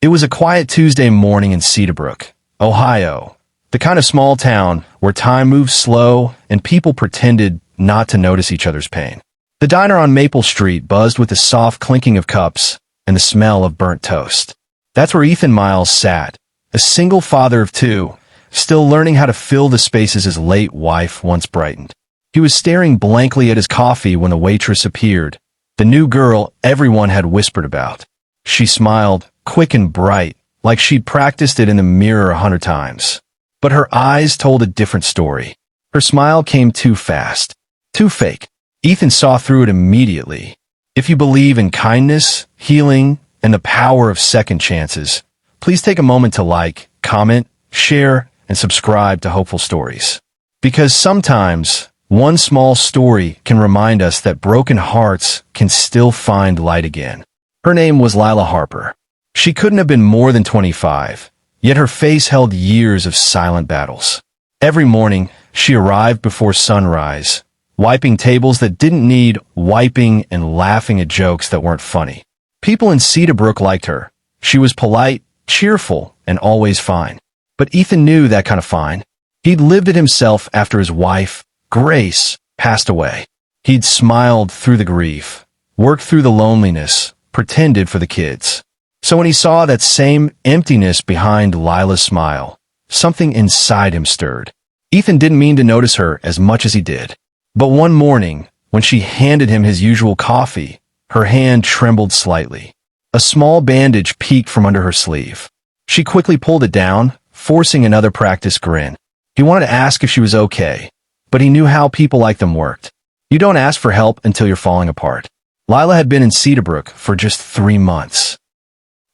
It was a quiet Tuesday morning in Cedarbrook, Ohio, the kind of small town where time moves slow and people pretended not to notice each other's pain. The diner on Maple Street buzzed with the soft clinking of cups and the smell of burnt toast. That's where Ethan Miles sat, a single father of two, still learning how to fill the spaces his late wife once brightened. He was staring blankly at his coffee when the waitress appeared, the new girl everyone had whispered about. She smiled, quick and bright, like she'd practiced it in the mirror 100 times. But her eyes told a different story. Her smile came too fast, too fake. Ethan saw through it immediately. If you believe in kindness, healing, and the power of second chances, please take a moment to like, comment, share, and subscribe to Hopeful Stories. Because sometimes, one small story can remind us that broken hearts can still find light again. Her name was Lila Harper. She couldn't have been more than 25, yet her face held years of silent battles. Every morning, she arrived before sunrise, wiping tables that didn't need wiping and laughing at jokes that weren't funny. People in Cedarbrook liked her. She was polite, cheerful, and always fine. But Ethan knew that kind of fine. He'd lived it himself after his wife, Grace, passed away. He'd smiled through the grief, worked through the loneliness, pretended for the kids. So when he saw that same emptiness behind Lila's smile, something inside him stirred. Ethan didn't mean to notice her as much as he did. But one morning, when she handed him his usual coffee, her hand trembled slightly. A small bandage peeked from under her sleeve. She quickly pulled it down, forcing another practiced grin. He wanted to ask if she was okay, but he knew how people like them worked. You don't ask for help until you're falling apart. Lila had been in Cedarbrook for just 3 months.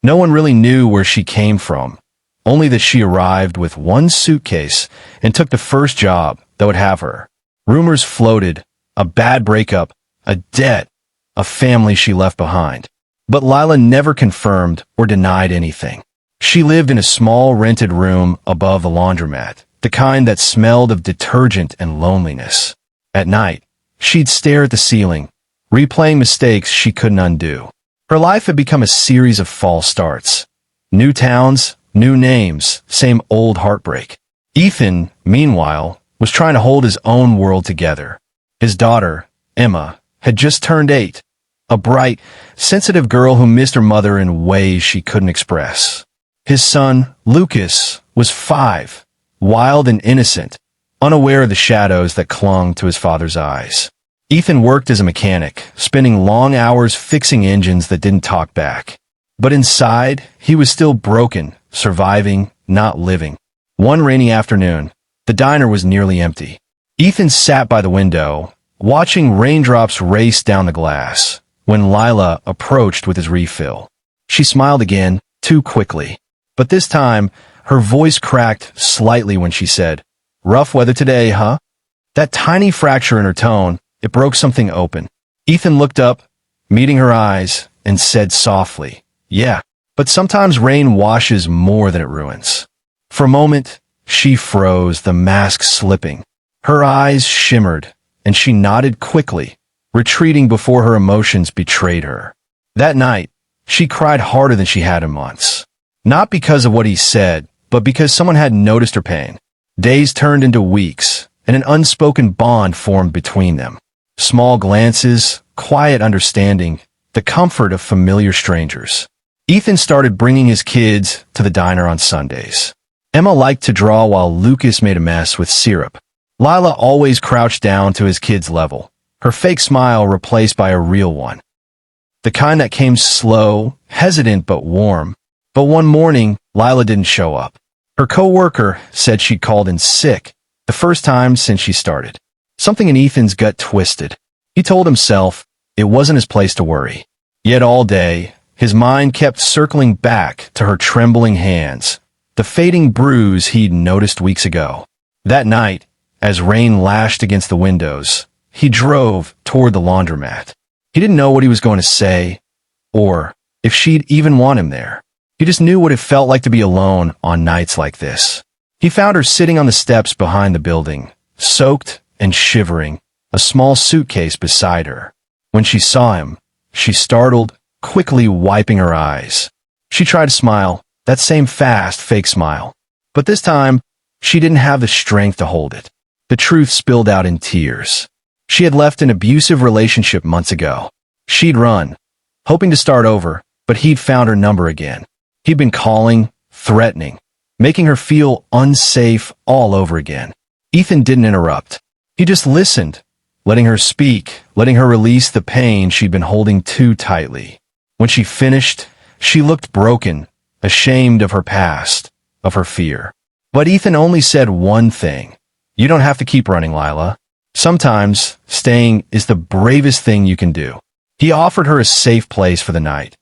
No one really knew where she came from, only that she arrived with one suitcase and took the first job that would have her. Rumors floated, a bad breakup, a debt, a family she left behind. But Lila never confirmed or denied anything. She lived in a small rented room above the laundromat, the kind that smelled of detergent and loneliness. At night, she'd stare at the ceiling, replaying mistakes she couldn't undo. Her life had become a series of false starts. New towns, new names, same old heartbreak. Ethan, meanwhile, was trying to hold his own world together. His daughter, Emma, had just turned 8, a bright, sensitive girl who missed her mother in ways she couldn't express. His son, Lucas, was 5, wild and innocent, unaware of the shadows that clung to his father's eyes. Ethan worked as a mechanic, spending long hours fixing engines that didn't talk back. But inside, he was still broken, surviving, not living. One rainy afternoon, the diner was nearly empty. Ethan sat by the window, watching raindrops race down the glass, when Lila approached with his refill. She smiled again, too quickly. But this time, her voice cracked slightly when she said, "Rough weather today, huh?" That tiny fracture in her tone, it broke something open. Ethan looked up, meeting her eyes, and said softly, "Yeah, but sometimes rain washes more than it ruins." For a moment, she froze, the mask slipping. Her eyes shimmered, and she nodded quickly, retreating before her emotions betrayed her. That night, she cried harder than she had in months. Not because of what he said, but because someone had noticed her pain. Days turned into weeks, and an unspoken bond formed between them. Small glances, quiet understanding, the comfort of familiar strangers. Ethan started bringing his kids to the diner on Sundays. Emma liked to draw while Lucas made a mess with syrup. Lila always crouched down to his kids' level, her fake smile replaced by a real one. The kind that came slow, hesitant but warm. But one morning, Lila didn't show up. Her coworker said she'd called in sick, the first time since she started. Something in Ethan's gut twisted. He told himself it wasn't his place to worry. Yet all day, his mind kept circling back to her trembling hands, the fading bruise he'd noticed weeks ago. That night, as rain lashed against the windows, he drove toward the laundromat. He didn't know what he was going to say, or if she'd even want him there. He just knew what it felt like to be alone on nights like this. He found her sitting on the steps behind the building, soaked and shivering, a small suitcase beside her. When she saw him, she startled, quickly wiping her eyes. She tried to smile, that same fast, fake smile. But this time, she didn't have the strength to hold it. The truth spilled out in tears. She had left an abusive relationship months ago. She'd run, hoping to start over, but he'd found her number again. He'd been calling, threatening, making her feel unsafe all over again. Ethan didn't interrupt. He just listened, letting her speak, letting her release the pain she'd been holding too tightly. When she finished, she looked broken, ashamed of her past, of her fear. But Ethan only said one thing. You don't have to keep running, Lila. Sometimes, staying is the bravest thing you can do. He offered her a safe place for the night.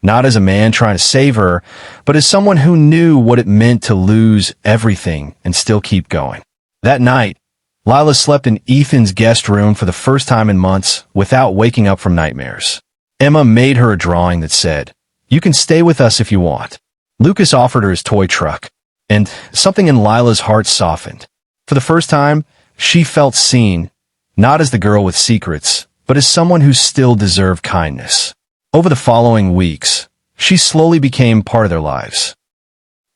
Not as a man trying to save her, but as someone who knew what it meant to lose everything and still keep going. That night, Lila slept in Ethan's guest room for the first time in months without waking up from nightmares. Emma made her a drawing that said, "You can stay with us if you want." Lucas offered her his toy truck, and something in Lila's heart softened. For the first time, she felt seen, not as the girl with secrets, but as someone who still deserved kindness. Over the following weeks, she slowly became part of their lives.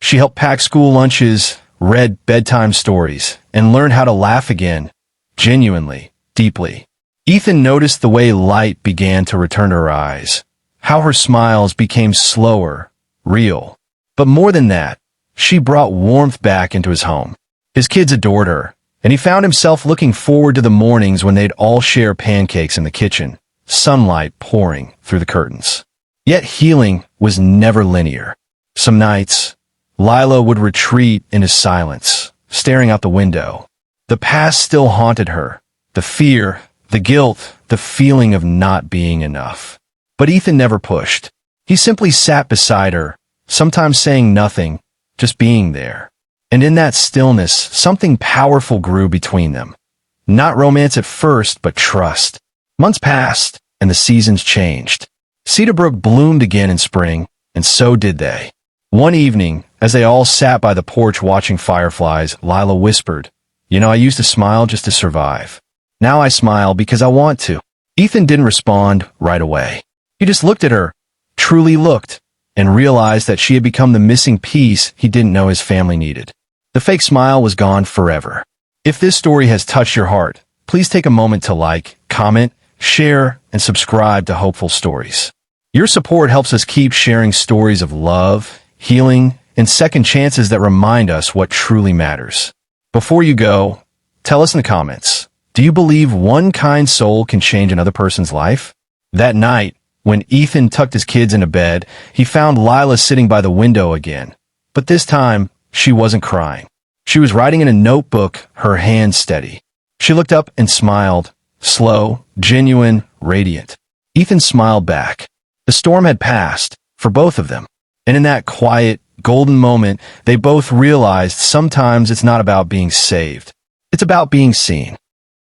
She helped pack school lunches, read bedtime stories, and learned how to laugh again, genuinely, deeply. Ethan noticed the way light began to return to her eyes, how her smiles became slower, real. But more than that, she brought warmth back into his home. His kids adored her, and he found himself looking forward to the mornings when they'd all share pancakes in the kitchen, sunlight pouring through the curtains. Yet healing was never linear. Some nights, Lila would retreat into silence, staring out the window. The past still haunted her, the fear, the guilt, the feeling of not being enough. But Ethan never pushed. He simply sat beside her, sometimes saying nothing, just being there. And in that stillness, something powerful grew between them. Not romance at first, but trust. Months passed, and the seasons changed. Cedarbrook bloomed again in spring, and so did they. One evening, as they all sat by the porch watching fireflies, Lila whispered, "You know, I used to smile just to survive. Now I smile because I want to." Ethan didn't respond right away. He just looked at her, truly looked, and realized that she had become the missing piece he didn't know his family needed. The fake smile was gone forever. If this story has touched your heart, please take a moment to like, comment, share, and subscribe to Hopeful Stories. Your support helps us keep sharing stories of love, healing, and second chances that remind us what truly matters. Before you go, tell us in the comments, do you believe one kind soul can change another person's life? That night, when Ethan tucked his kids into bed, he found Lila sitting by the window again. But this time, she wasn't crying. She was writing in a notebook, her hands steady. She looked up and smiled, slow, genuine, radiant. Ethan smiled back. The storm had passed, for both of them. And in that quiet, golden moment, they both realized sometimes it's not about being saved. It's about being seen.